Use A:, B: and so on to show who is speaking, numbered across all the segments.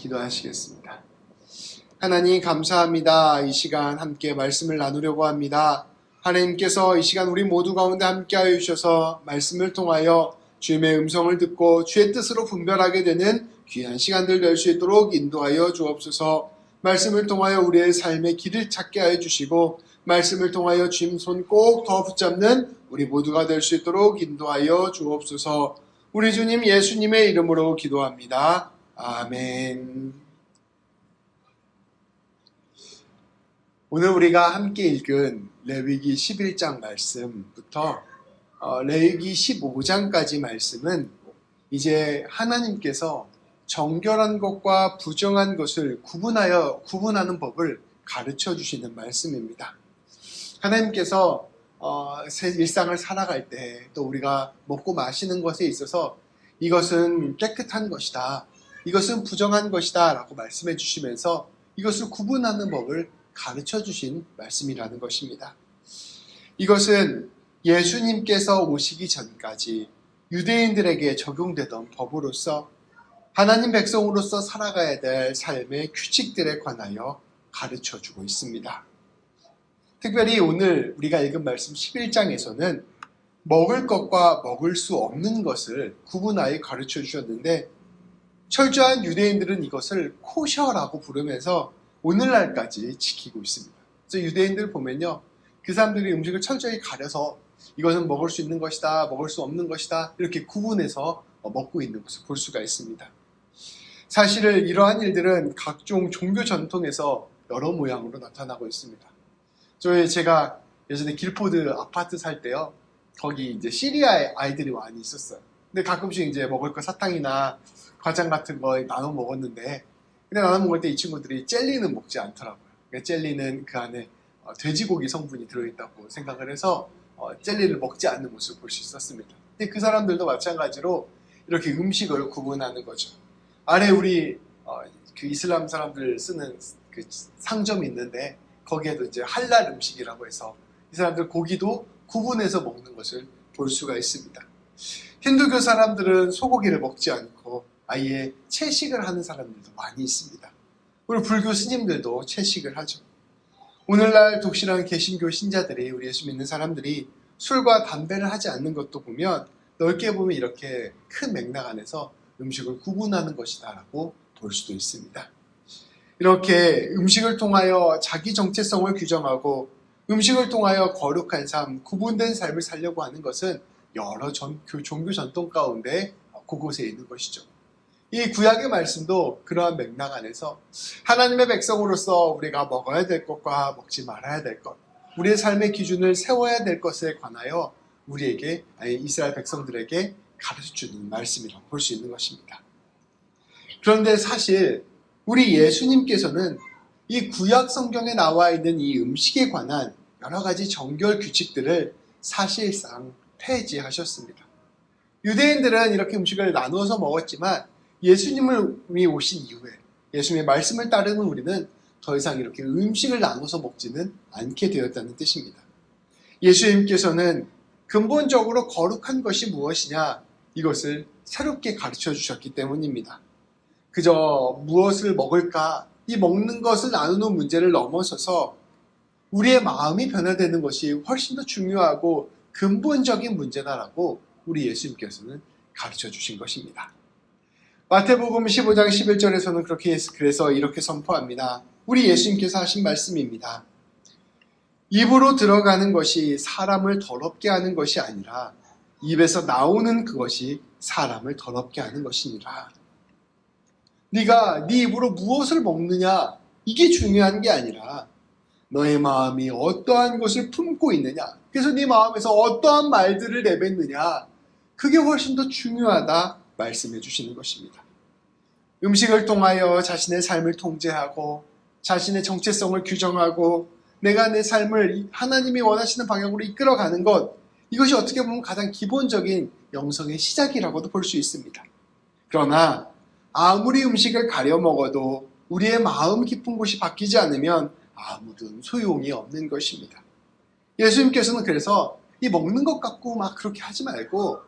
A: 기도하시겠습니다. 하나님 감사합니다. 이 시간 함께 말씀을 나누려고 합니다. 하나님께서 이 시간 우리 모두 가운데 함께하여 주셔서 말씀을 통하여 주님의 음성을 듣고 주의 뜻으로 분별하게 되는 귀한 시간들 될 수 있도록 인도하여 주옵소서. 말씀을 통하여 우리의 삶의 길을 찾게 하여 주시고 말씀을 통하여 주님 손 꼭 더 붙잡는 우리 모두가 될 수 있도록 인도하여 주옵소서. 우리 주님 예수님의 이름으로 기도합니다. 아멘. 오늘 우리가 함께 읽은 레위기 11장 말씀부터 레위기 15장까지 말씀은 이제 하나님께서 정결한 것과 부정한 것을 구분하는 법을 가르쳐 주시는 말씀입니다. 하나님께서 일상을 살아갈 때 또 우리가 먹고 마시는 것에 있어서 이것은 깨끗한 것이다, 이것은 부정한 것이다 라고 말씀해 주시면서 이것을 구분하는 법을 가르쳐 주신 말씀이라는 것입니다. 이것은 예수님께서 오시기 전까지 유대인들에게 적용되던 법으로서 하나님 백성으로서 살아가야 될 삶의 규칙들에 관하여 가르쳐 주고 있습니다. 특별히 오늘 우리가 읽은 말씀 11장에서는 먹을 것과 먹을 수 없는 것을 구분하여 가르쳐 주셨는데 철저한 유대인들은 이것을 코셔라고 부르면서 오늘날까지 지키고 있습니다. 그래서 유대인들 보면요, 그 사람들이 음식을 철저히 가려서 이것은 먹을 수 있는 것이다, 먹을 수 없는 것이다 이렇게 구분해서 먹고 있는 것을 볼 수가 있습니다. 사실 이러한 일들은 각종 종교 전통에서 여러 모양으로 나타나고 있습니다. 제가 예전에 길포드 아파트 살 때요, 거기 이제 시리아 아이들이 많이 있었어요. 근데 가끔씩 이제 먹을 거 사탕이나 과장 같은 거 나눠 먹었는데, 근데 나눠 먹을 때 이 친구들이 젤리는 먹지 않더라고요. 그러니까 젤리는 그 안에 돼지고기 성분이 들어있다고 생각을 해서 젤리를 먹지 않는 모습을 볼 수 있었습니다. 근데 그 사람들도 마찬가지로 이렇게 음식을 구분하는 거죠. 아래 우리 그 이슬람 사람들 쓰는 그 상점이 있는데 거기에도 이제 할랄 음식이라고 해서 이 사람들 고기도 구분해서 먹는 것을 볼 수가 있습니다. 힌두교 사람들은 소고기를 먹지 않고 아예 채식을 하는 사람들도 많이 있습니다. 그리고 불교 스님들도 채식을 하죠. 오늘날 독실한 개신교 신자들이, 우리 예수 믿는 사람들이 술과 담배를 하지 않는 것도 보면 넓게 보면 이렇게 큰 맥락 안에서 음식을 구분하는 것이다 라고 볼 수도 있습니다. 이렇게 음식을 통하여 자기 정체성을 규정하고 음식을 통하여 거룩한 삶, 구분된 삶을 살려고 하는 것은 여러 종교 전통 가운데 곳곳에 있는 것이죠. 이 구약의 말씀도 그러한 맥락 안에서 하나님의 백성으로서 우리가 먹어야 될 것과 먹지 말아야 될 것, 우리의 삶의 기준을 세워야 될 것에 관하여 우리에게, 이스라엘 백성들에게 가르쳐주는 말씀이라고 볼 수 있는 것입니다. 그런데 사실 우리 예수님께서는 이 구약 성경에 나와 있는 이 음식에 관한 여러 가지 정결 규칙들을 사실상 폐지하셨습니다. 유대인들은 이렇게 음식을 나누어서 먹었지만 예수님이 오신 이후에 예수님의 말씀을 따르는 우리는 더 이상 이렇게 음식을 나눠서 먹지는 않게 되었다는 뜻입니다. 예수님께서는 근본적으로 거룩한 것이 무엇이냐, 이것을 새롭게 가르쳐 주셨기 때문입니다. 그저 무엇을 먹을까, 이 먹는 것을 나누는 문제를 넘어서서 우리의 마음이 변화되는 것이 훨씬 더 중요하고 근본적인 문제다라고 우리 예수님께서는 가르쳐 주신 것입니다. 마태복음 15장 11절에서는 그래서 이렇게 선포합니다. 우리 예수님께서 하신 말씀입니다. 입으로 들어가는 것이 사람을 더럽게 하는 것이 아니라 입에서 나오는 그것이 사람을 더럽게 하는 것이니라. 네가 네 입으로 무엇을 먹느냐, 이게 중요한 게 아니라 너의 마음이 어떠한 것을 품고 있느냐, 그래서 네 마음에서 어떠한 말들을 내뱉느냐, 그게 훨씬 더 중요하다 말씀해 주시는 것입니다. 음식을 통하여 자신의 삶을 통제하고 자신의 정체성을 규정하고 내가 내 삶을 하나님이 원하시는 방향으로 이끌어가는 것, 이것이 어떻게 보면 가장 기본적인 영성의 시작이라고도 볼 수 있습니다. 그러나 아무리 음식을 가려 먹어도 우리의 마음 깊은 곳이 바뀌지 않으면 아무런 소용이 없는 것입니다. 예수님께서는 그래서 이 먹는 것 갖고 막 그렇게 하지 말고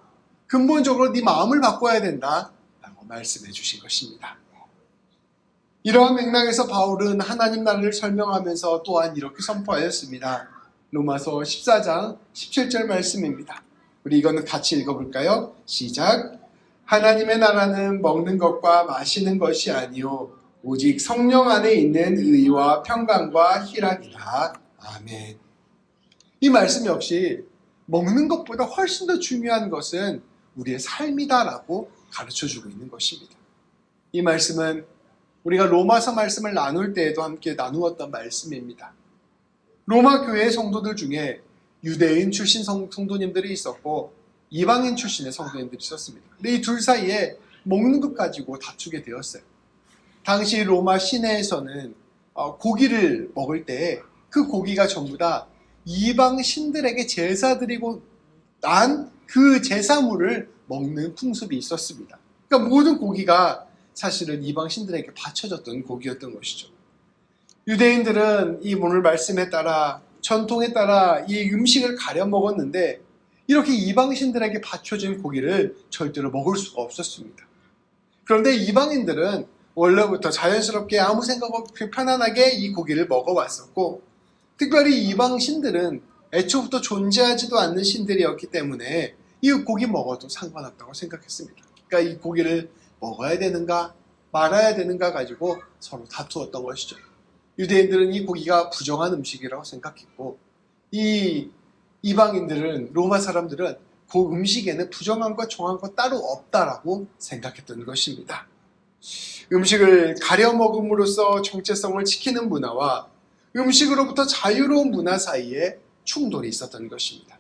A: 근본적으로 네 마음을 바꿔야 된다 라고 말씀해 주신 것입니다. 이러한 맥락에서 바울은 하나님 나라를 설명하면서 또한 이렇게 선포하였습니다. 로마서 14장 17절 말씀입니다. 우리 이거는 같이 읽어볼까요? 시작. 하나님의 나라는 먹는 것과 마시는 것이 아니요 오직 성령 안에 있는 의와 평강과 희락이다. 아멘. 이 말씀 역시 먹는 것보다 훨씬 더 중요한 것은 우리의 삶이다라고 가르쳐주고 있는 것입니다. 이 말씀은 우리가 로마서 말씀을 나눌 때에도 함께 나누었던 말씀입니다. 로마 교회의 성도들 중에 유대인 출신 성도님들이 있었고 이방인 출신의 성도님들이 있었습니다. 근데 이 둘 사이에 먹는 것 가지고 다투게 되었어요. 당시 로마 시내에서는 고기를 먹을 때 그 고기가 전부 다 이방 신들에게 제사 드리고 난 그 제사물을 먹는 풍습이 있었습니다. 그러니까 모든 고기가 사실은 이방 신들에게 바쳐졌던 고기였던 것이죠. 유대인들은 이 오늘 말씀에 따라 전통에 따라 이 음식을 가려 먹었는데 이렇게 이방 신들에게 바쳐진 고기를 절대로 먹을 수가 없었습니다. 그런데 이방인들은 원래부터 자연스럽게 아무 생각 없이 편안하게 이 고기를 먹어왔었고 특별히 이방 신들은 애초부터 존재하지도 않는 신들이었기 때문에 이 고기 먹어도 상관없다고 생각했습니다. 그러니까 이 고기를 먹어야 되는가 말아야 되는가 가지고 서로 다투었던 것이죠. 유대인들은 이 고기가 부정한 음식이라고 생각했고 이 이방인들은 로마 사람들은 그 음식에는 부정한 것 정한 것 따로 없다라고 생각했던 것입니다. 음식을 가려 먹음으로써 정체성을 지키는 문화와 음식으로부터 자유로운 문화 사이에 충돌이 있었던 것입니다.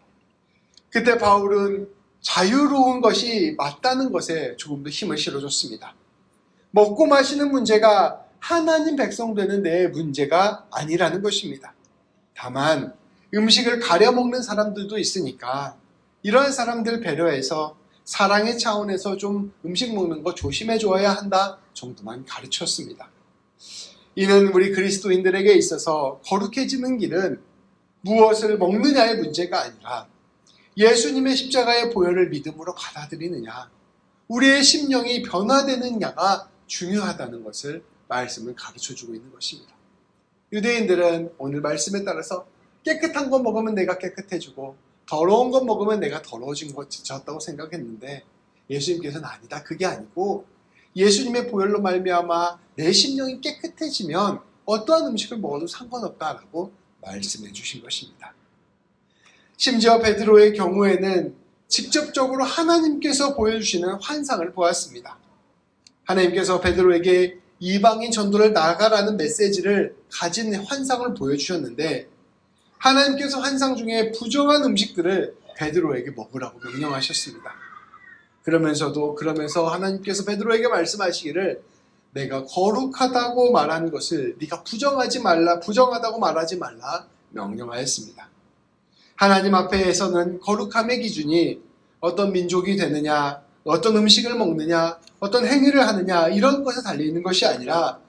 A: 그때 바울은 자유로운 것이 맞다는 것에 조금 더 힘을 실어줬습니다. 먹고 마시는 문제가 하나님 백성 되는 내 문제가 아니라는 것입니다. 다만 음식을 가려 먹는 사람들도 있으니까 이러한 사람들 배려해서 사랑의 차원에서 좀 음식 먹는 거 조심해 줘야 한다 정도만 가르쳤습니다. 이는 우리 그리스도인들에게 있어서 거룩해지는 길은 무엇을 먹느냐의 문제가 아니라 예수님의 십자가의 보혈을 믿음으로 받아들이느냐, 우리의 심령이 변화되느냐가 중요하다는 것을 말씀을 가르쳐주고 있는 것입니다. 유대인들은 오늘 말씀에 따라서 깨끗한 거 먹으면 내가 깨끗해지고 더러운 거 먹으면 내가 더러워진 것이었다고 생각했는데 예수님께서는 아니다. 그게 아니고 예수님의 보혈로 말미암아 내 심령이 깨끗해지면 어떠한 음식을 먹어도 상관없다라고 말씀해 주신 것입니다. 심지어 베드로의 경우에는 직접적으로 하나님께서 보여주시는 환상을 보았습니다. 하나님께서 베드로에게 이방인 전도를 나가라는 메시지를 가진 환상을 보여주셨는데 하나님께서 환상 중에 부정한 음식들을 베드로에게 먹으라고 명령하셨습니다. 그러면서 하나님께서 베드로에게 말씀하시기를 내가 거룩하다고 말한 것을 네가 부정하다고 말하지 말라 명령하였습니다. 하나님 앞에서는 거룩함의 기준이 어떤 민족이 되느냐, 어떤 음식을 먹느냐, 어떤 행위를 하느냐 이런 것에 달려있는 것이 아니라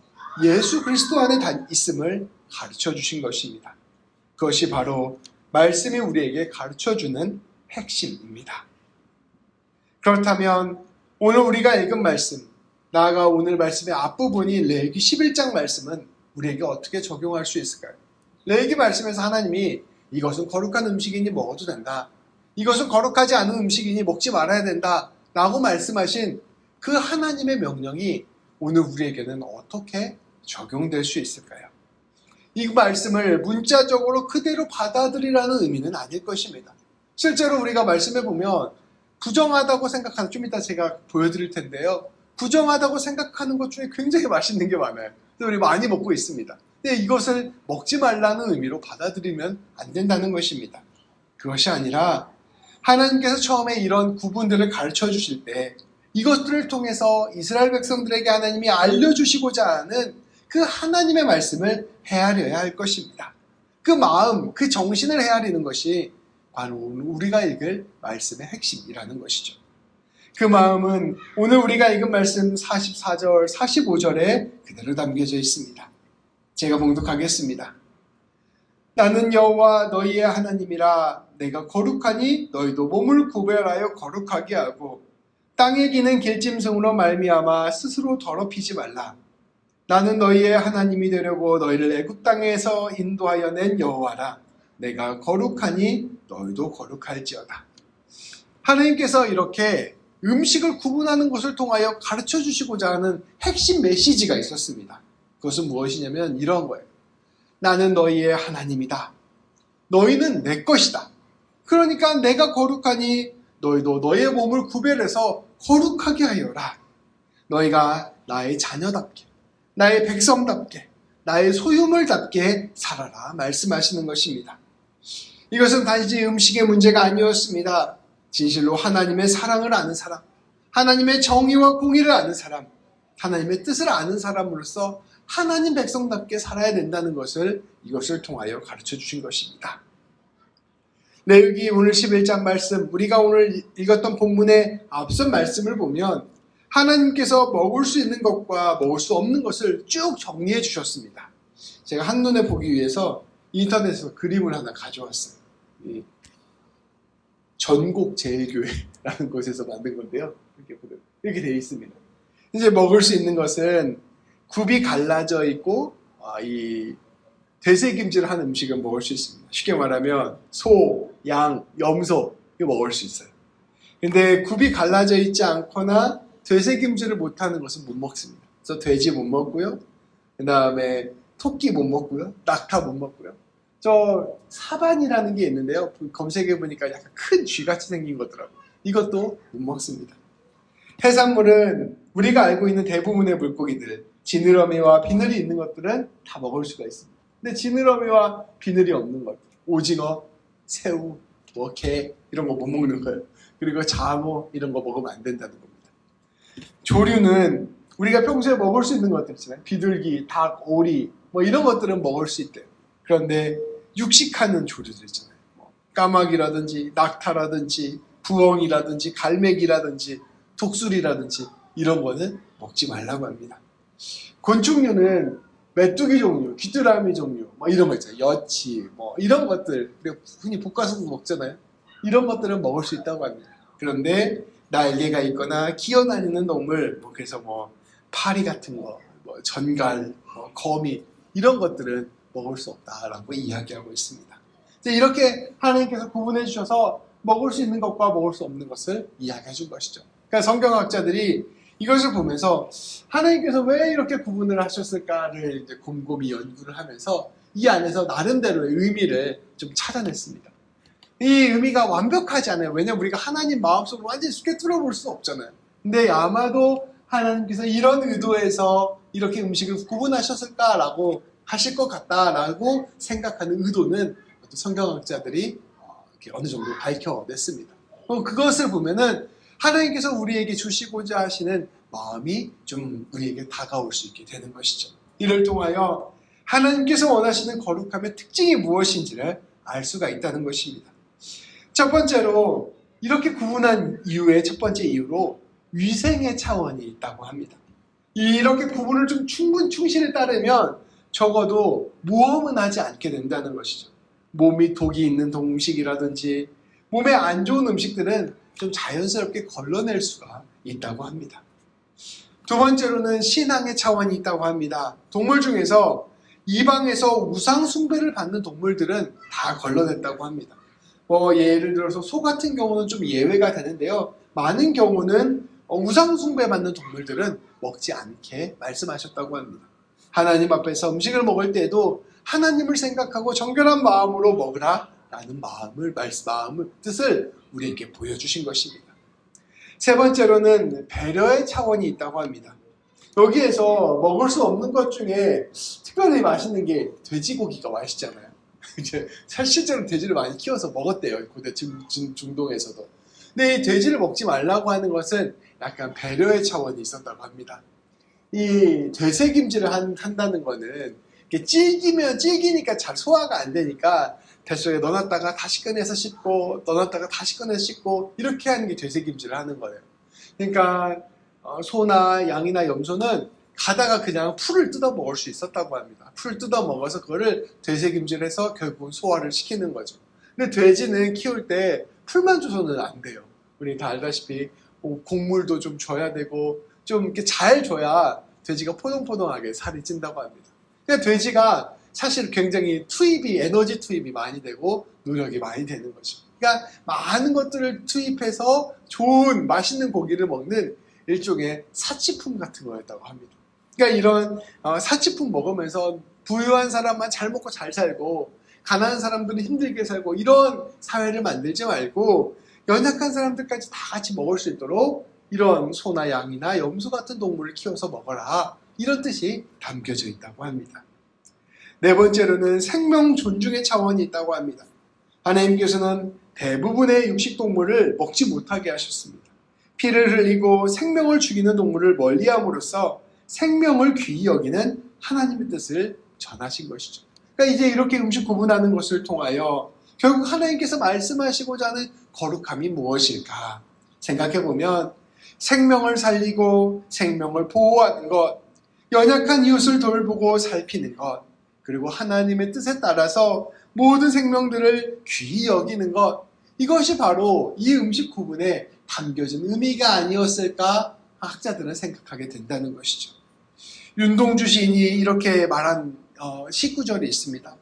A: 예수 그리스도 안에 있음을 가르쳐 주신 것입니다. 그것이 바로 말씀이 우리에게 가르쳐주는 핵심입니다. 그렇다면 오늘 우리가 읽은 말씀, 나아가 오늘 말씀의 앞부분이 레위기 11장 말씀은 우리에게 어떻게 적용할 수 있을까요? 레위기 말씀에서 하나님이 이것은 거룩한 음식이니 먹어도 된다. 이것은 거룩하지 않은 음식이니 먹지 말아야 된다. 라고 말씀하신 그 하나님의 명령이 오늘 우리에게는 어떻게 적용될 수 있을까요? 이 말씀을 문자적으로 그대로 받아들이라는 의미는 아닐 것입니다. 실제로 우리가 말씀해 보면 부정하다고 생각하는, 좀 이따 제가 보여드릴 텐데요. 부정하다고 생각하는 것 중에 굉장히 맛있는 게 많아요. 우리 많이 먹고 있습니다. 근데 이것을 먹지 말라는 의미로 받아들이면 안 된다는 것입니다. 그것이 아니라 하나님께서 처음에 이런 구분들을 가르쳐 주실 때 이것들을 통해서 이스라엘 백성들에게 하나님이 알려주시고자 하는 그 하나님의 말씀을 헤아려야 할 것입니다. 그 마음, 그 정신을 헤아리는 것이 바로 우리가 읽을 말씀의 핵심이라는 것이죠. 그 마음은 오늘 우리가 읽은 말씀 44절, 45절에 그대로 담겨져 있습니다. 제가 봉독하겠습니다. 나는 여호와 너희의 하나님이라. 내가 거룩하니 너희도 몸을 구별하여 거룩하게 하고 땅에 기는 길짐승으로 말미암아 스스로 더럽히지 말라. 나는 너희의 하나님이 되려고 너희를 애굽 땅에서 인도하여 낸 여호와라. 내가 거룩하니 너희도 거룩할지어다. 하나님께서 이렇게 음식을 구분하는 것을 통하여 가르쳐 주시고자 하는 핵심 메시지가 있었습니다. 그것은 무엇이냐면 이런 거예요. 나는 너희의 하나님이다. 너희는 내 것이다. 그러니까 내가 거룩하니 너희도 너희의 몸을 구별해서 거룩하게 하여라. 너희가 나의 자녀답게, 나의 백성답게, 나의 소유물답게 살아라 말씀하시는 것입니다. 이것은 단지 음식의 문제가 아니었습니다. 진실로 하나님의 사랑을 아는 사람, 하나님의 정의와 공의를 아는 사람, 하나님의 뜻을 아는 사람으로서 하나님 백성답게 살아야 된다는 것을 이것을 통하여 가르쳐 주신 것입니다. 레위기 오늘 11장 말씀, 우리가 오늘 읽었던 본문의 앞선 말씀을 보면 하나님께서 먹을 수 있는 것과 먹을 수 없는 것을 쭉 정리해 주셨습니다. 제가 한눈에 보기 위해서 인터넷에서 그림을 하나 가져왔어요. 전국제일교회라는 곳에서 만든 건데요. 이렇게 되어 있습니다. 이제 먹을 수 있는 것은 굽이 갈라져 있고 이 되새김질을 한 음식은 먹을 수 있습니다. 쉽게 말하면 소, 양, 염소 이거 먹을 수 있어요. 근데 굽이 갈라져 있지 않거나 되새김질을 못하는 것은 못 먹습니다. 그래서 돼지 못 먹고요. 그 다음에 토끼 못 먹고요. 낙타 못 먹고요. 저 사반이라는 게 있는데요. 검색해보니까 약간 큰 쥐같이 생긴 거더라고요. 이것도 못 먹습니다. 해산물은 우리가 알고 있는 대부분의 물고기들, 지느러미와 비늘이 있는 것들은 다 먹을 수가 있습니다. 근데 지느러미와 비늘이 없는 것들, 오징어, 새우, 게 이런 거 못 먹는 거예요. 그리고 장어 이런 거 먹으면 안 된다는 겁니다. 조류는 우리가 평소에 먹을 수 있는 것들 있잖아요. 비둘기, 닭, 오리 뭐 이런 것들은 먹을 수 있대요. 그런데 육식하는 조류들 있잖아요. 까마귀라든지 낙타라든지 부엉이라든지 갈매기라든지 독수리라든지 이런 거는 먹지 말라고 합니다. 곤충류는 메뚜기 종류, 귀뚜라미 종류 뭐 이런 거 있잖아요. 여치 뭐 이런 것들 우리가 흔히 볶아서도 먹잖아요. 이런 것들은 먹을 수 있다고 합니다. 그런데 날개가 있거나 기어다니는 동물, 그래서 파리 같은 거, 전갈, 거미 이런 것들은 먹을 수 없다라고 이야기하고 있습니다. 이렇게 하나님께서 구분해 주셔서 먹을 수 있는 것과 먹을 수 없는 것을 이야기해 준 것이죠. 그러니까 성경학자들이 이것을 보면서 하나님께서 왜 이렇게 구분을 하셨을까를 이제 곰곰이 연구를 하면서 이 안에서 나름대로의 의미를 좀 찾아냈습니다. 이 의미가 완벽하지 않아요. 왜냐하면 우리가 하나님 마음속으로 완전히 쉽게 뚫어볼 수 없잖아요. 근데 아마도 하나님께서 이런 의도에서 이렇게 음식을 구분하셨을까라고 하실 것 같다라고 생각하는 의도는 성경학자들이 이렇게 어느 정도 밝혀냈습니다. 그것을 보면은 하나님께서 우리에게 주시고자 하시는 마음이 좀 우리에게 다가올 수 있게 되는 것이죠. 이를 통하여 하나님께서 원하시는 거룩함의 특징이 무엇인지를 알 수가 있다는 것입니다. 첫 번째로 이렇게 구분한 이유의 첫 번째 이유로 위생의 차원이 있다고 합니다. 이렇게 구분을 좀 충실히 따르면 적어도 모험은 하지 않게 된다는 것이죠. 몸이 독이 있는 음식이라든지 몸에 안 좋은 음식들은 좀 자연스럽게 걸러낼 수가 있다고 합니다. 두 번째로는 신앙의 차원이 있다고 합니다. 동물 중에서 이방에서 우상 숭배를 받는 동물들은 다 걸러냈다고 합니다. 예를 들어서 소 같은 경우는 좀 예외가 되는데요. 많은 경우는 우상 숭배 받는 동물들은 먹지 않게 말씀하셨다고 합니다. 하나님 앞에서 음식을 먹을 때에도 하나님을 생각하고 정결한 마음으로 먹으라 라는 뜻을 우리에게 보여주신 것입니다. 세 번째로는 배려의 차원이 있다고 합니다. 여기에서 먹을 수 없는 것 중에 특별히 맛있는 게 돼지고기가 맛있잖아요. 실제로 돼지를 많이 키워서 먹었대요. 고대 중동에서도. 근데 이 돼지를 먹지 말라고 하는 것은 약간 배려의 차원이 있었다고 합니다. 이 되새김질을 한다는 거는 질기니까 잘 소화가 안 되니까 뱃속에 넣어놨다가 다시 꺼내서 씻고 넣어놨다가 다시 꺼내서 씻고 이렇게 하는 게 되새김질을 하는 거예요. 그러니까 소나 양이나 염소는 가다가 그냥 풀을 뜯어 먹을 수 있었다고 합니다. 풀을 뜯어 먹어서 그거를 되새김질해서 결국은 소화를 시키는 거죠. 근데 돼지는 키울 때 풀만 줘서는 안 돼요. 우리 다 알다시피 곡물도 좀 줘야 되고 좀 이렇게 잘 줘야 돼지가 포동포동하게 살이 찐다고 합니다. 그러니까 돼지가 사실 굉장히 에너지 투입이 많이 되고 노력이 많이 되는 거죠. 그러니까 많은 것들을 투입해서 좋은 맛있는 고기를 먹는 일종의 사치품 같은 거였다고 합니다. 그러니까 이런 사치품 먹으면서 부유한 사람만 잘 먹고 잘 살고 가난한 사람들은 힘들게 살고 이런 사회를 만들지 말고 연약한 사람들까지 다 같이 먹을 수 있도록 이런 소나 양이나 염소 같은 동물을 키워서 먹어라. 이런 뜻이 담겨져 있다고 합니다. 네 번째로는 생명 존중의 차원이 있다고 합니다. 하나님께서는 대부분의 육식동물을 먹지 못하게 하셨습니다. 피를 흘리고 생명을 죽이는 동물을 멀리함으로써 생명을 귀히 여기는 하나님의 뜻을 전하신 것이죠. 그러니까 이제 이렇게 음식 구분하는 것을 통하여 결국 하나님께서 말씀하시고자 하는 거룩함이 무엇일까 생각해보면 생명을 살리고 생명을 보호하는 것, 연약한 이웃을 돌보고 살피는 것, 그리고 하나님의 뜻에 따라서 모든 생명들을 귀히 여기는 것, 이것이 바로 이 음식 구분에 담겨진 의미가 아니었을까 학자들은 생각하게 된다는 것이죠. 윤동주 시인이 이렇게 말한 19절이 있습니다.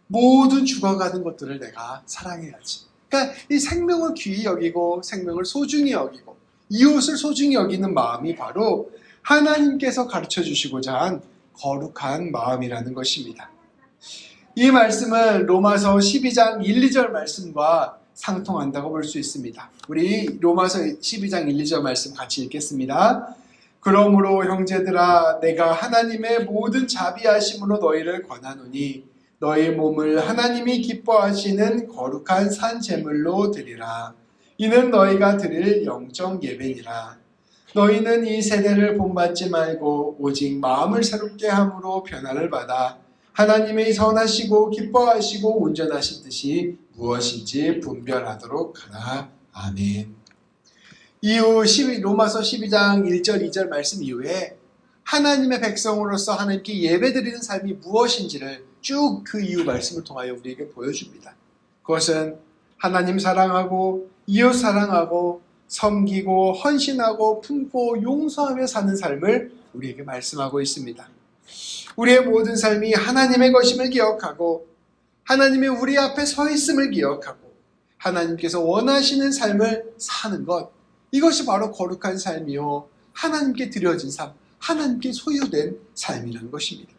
A: 모든 죽어가는 것들을 내가 사랑해야지. 그러니까 이 생명을 귀히 여기고 생명을 소중히 여기고 이웃을 소중히 여기는 마음이 바로 하나님께서 가르쳐 주시고자 한 거룩한 마음이라는 것입니다. 이 말씀은 로마서 12장 1, 2절 말씀과 상통한다고 볼 수 있습니다. 우리 로마서 12장 1, 2절 말씀 같이 읽겠습니다. 그러므로 형제들아 내가 하나님의 모든 자비하심으로 너희를 권하노니 너희 몸을 하나님이 기뻐하시는 거룩한 산 제물로 드리라. 이는 너희가 드릴 영적 예배니라. 너희는 이 세대를 본받지 말고 오직 마음을 새롭게 함으로 변화를 받아 하나님의 선하시고 기뻐하시고 온전하신 뜻이 무엇인지 분별하도록 하라. 아멘. 이후 로마서 12장 1절 2절 말씀 이후에 하나님의 백성으로서 하나님께 예배드리는 삶이 무엇인지를 쭉 그 이후 말씀을 통하여 우리에게 보여줍니다. 그것은 하나님 사랑하고 이웃 사랑하고 섬기고 헌신하고 품고 용서하며 사는 삶을 우리에게 말씀하고 있습니다. 우리의 모든 삶이 하나님의 것임을 기억하고 하나님이 우리 앞에 서 있음을 기억하고 하나님께서 원하시는 삶을 사는 것, 이것이 바로 거룩한 삶이요 하나님께 드려진 삶, 하나님께 소유된 삶이라는 것입니다.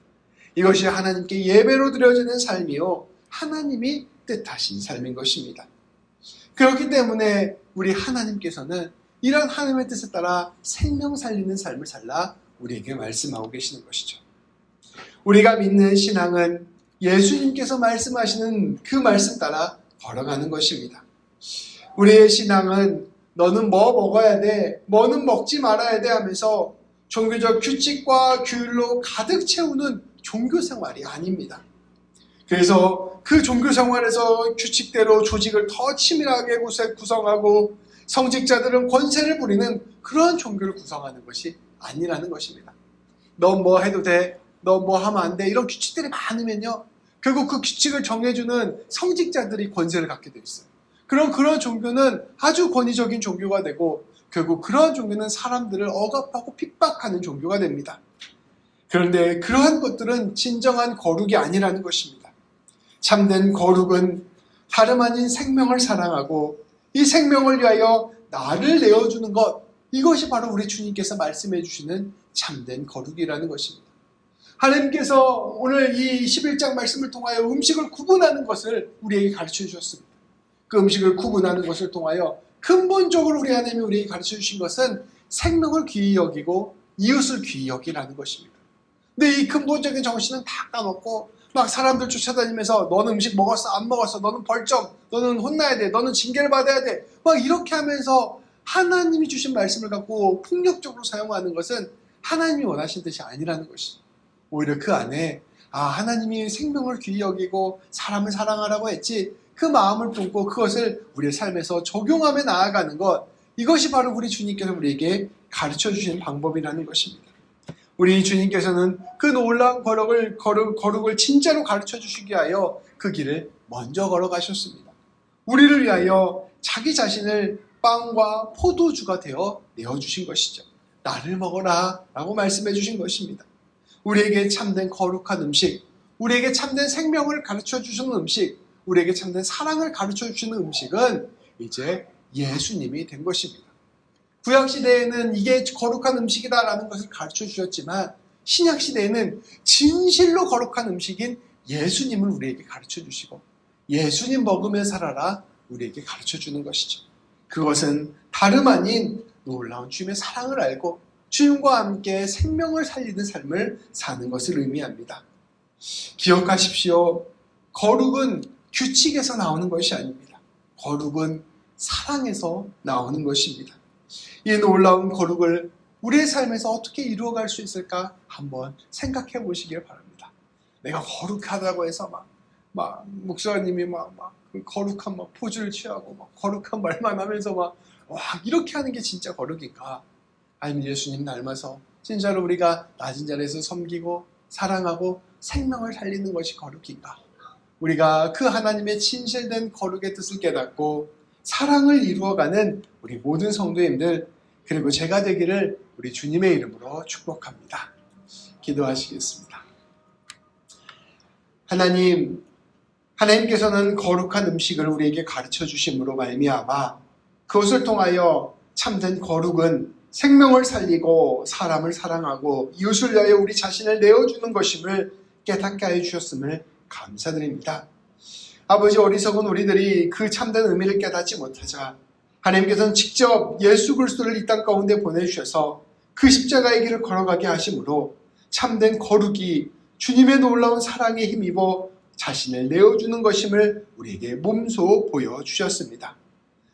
A: 이것이 하나님께 예배로 드려지는 삶이요 하나님이 뜻하신 삶인 것입니다. 그렇기 때문에 우리 하나님께서는 이런 하나님의 뜻에 따라 생명 살리는 삶을 살라 우리에게 말씀하고 계시는 것이죠. 우리가 믿는 신앙은 예수님께서 말씀하시는 그 말씀 따라 걸어가는 것입니다. 우리의 신앙은 너는 뭐 먹어야 돼, 뭐는 먹지 말아야 돼 하면서 종교적 규칙과 규율로 가득 채우는 종교 생활이 아닙니다. 그래서 그 종교 생활에서 규칙대로 조직을 더 치밀하게 구성하고 성직자들은 권세를 부리는 그런 종교를 구성하는 것이 아니라는 것입니다. 너 뭐 해도 돼, 너 뭐 하면 안 돼, 이런 규칙들이 많으면요 결국 그 규칙을 정해주는 성직자들이 권세를 갖게 돼 있어요. 그런 종교는 아주 권위적인 종교가 되고 결국 그러한 종교는 사람들을 억압하고 핍박하는 종교가 됩니다. 그런데 그러한 것들은 진정한 거룩이 아니라는 것입니다. 참된 거룩은 다름 아닌 생명을 사랑하고 이 생명을 위하여 나를 내어주는 것, 이것이 바로 우리 주님께서 말씀해 주시는 참된 거룩이라는 것입니다. 하나님께서 오늘 이 11장 말씀을 통하여 음식을 구분하는 것을 우리에게 가르쳐 주셨습니다. 그 음식을 구분하는 것을 통하여 근본적으로 우리 하나님이 우리에게 가르쳐 주신 것은 생명을 귀히 여기고 이웃을 귀히 여기라는 것입니다. 근데 이 근본적인 정신은 다 까먹고 막 사람들 쫓아다니면서 너는 음식 먹었어 안 먹었어, 너는 벌점, 너는 혼나야 돼, 너는 징계를 받아야 돼, 막 이렇게 하면서 하나님이 주신 말씀을 갖고 폭력적으로 사용하는 것은 하나님이 원하신 뜻이 아니라는 것이죠. 오히려 그 안에 하나님이 생명을 귀히 여기고 사람을 사랑하라고 했지, 그 마음을 품고 그것을 우리의 삶에서 적용하며 나아가는 것, 이것이 바로 우리 주님께서 우리에게 가르쳐 주시는 방법이라는 것입니다. 우리 주님께서는 그 놀라운 거룩을 진짜로 가르쳐 주시기 위하여 그 길을 먼저 걸어가셨습니다. 우리를 위하여 자기 자신을 빵과 포도주가 되어 내어주신 것이죠. 나를 먹어라 라고 말씀해 주신 것입니다. 우리에게 참된 거룩한 음식, 우리에게 참된 생명을 가르쳐 주시는 음식, 우리에게 참된 사랑을 가르쳐 주시는 음식은 이제 예수님이 된 것입니다. 구약시대에는 이게 거룩한 음식이다라는 것을 가르쳐 주셨지만 신약시대에는 진실로 거룩한 음식인 예수님을 우리에게 가르쳐 주시고 예수님 먹으며 살아라 우리에게 가르쳐 주는 것이죠. 그것은 다름 아닌 놀라운 주님의 사랑을 알고 주님과 함께 생명을 살리는 삶을 사는 것을 의미합니다. 기억하십시오. 거룩은 규칙에서 나오는 것이 아닙니다. 거룩은 사랑에서 나오는 것입니다. 이 놀라운 거룩을 우리의 삶에서 어떻게 이루어갈 수 있을까 한번 생각해 보시길 바랍니다. 내가 거룩하다고 해서 막 목사님이 그 거룩한 포즈를 취하고 거룩한 말만 하면서 이렇게 하는 게 진짜 거룩인가? 아니면 예수님 닮아서 진짜로 우리가 낮은 자리에서 섬기고 사랑하고 생명을 살리는 것이 거룩인가? 우리가 그 하나님의 진실된 거룩의 뜻을 깨닫고 사랑을 이루어가는 우리 모든 성도님들 그리고 제가 되기를 우리 주님의 이름으로 축복합니다. 기도하시겠습니다. 하나님께서는 거룩한 음식을 우리에게 가르쳐 주심으로 말미암아 그것을 통하여 참된 거룩은 생명을 살리고 사람을 사랑하고 이웃을 위하여 우리 자신을 내어주는 것임을 깨닫게 하여 주셨음을 감사드립니다. 아버지, 어리석은 우리들이 그 참된 의미를 깨닫지 못하자 하나님께서는 직접 예수 그리스도를 이 땅 가운데 보내주셔서 그 십자가의 길을 걸어가게 하심으로 참된 거룩이 주님의 놀라운 사랑에 힘입어 자신을 내어주는 것임을 우리에게 몸소 보여주셨습니다.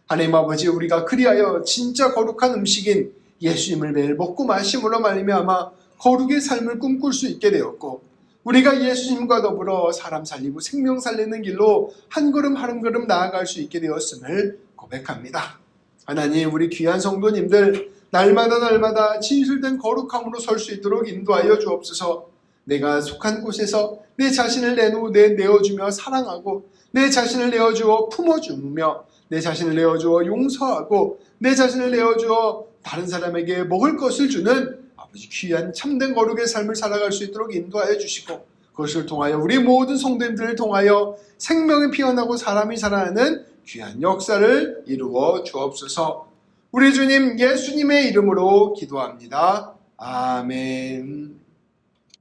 A: 하나님 아버지, 우리가 그리하여 진짜 거룩한 음식인 예수님을 매일 먹고 마심으로 말미암아 거룩의 삶을 꿈꿀 수 있게 되었고 우리가 예수님과 더불어 사람 살리고 생명 살리는 길로 한 걸음 한 걸음 나아갈 수 있게 되었음을 고백합니다. 하나님, 우리 귀한 성도님들 날마다 진실된 거룩함으로 설 수 있도록 인도하여 주옵소서. 내가 속한 곳에서 내 자신을 내어주며 사랑하고 내 자신을 내어주어 품어주며 내 자신을 내어주어 용서하고 내 자신을 내어주어 다른 사람에게 먹을 것을 주는 아버지 귀한 참된 거룩의 삶을 살아갈 수 있도록 인도하여 주시고 그것을 통하여 우리 모든 성도님들을 통하여 생명이 피어나고 사람이 살아나는 귀한 역사를 이루어 주옵소서. 우리 주님 예수님의 이름으로 기도합니다. 아멘.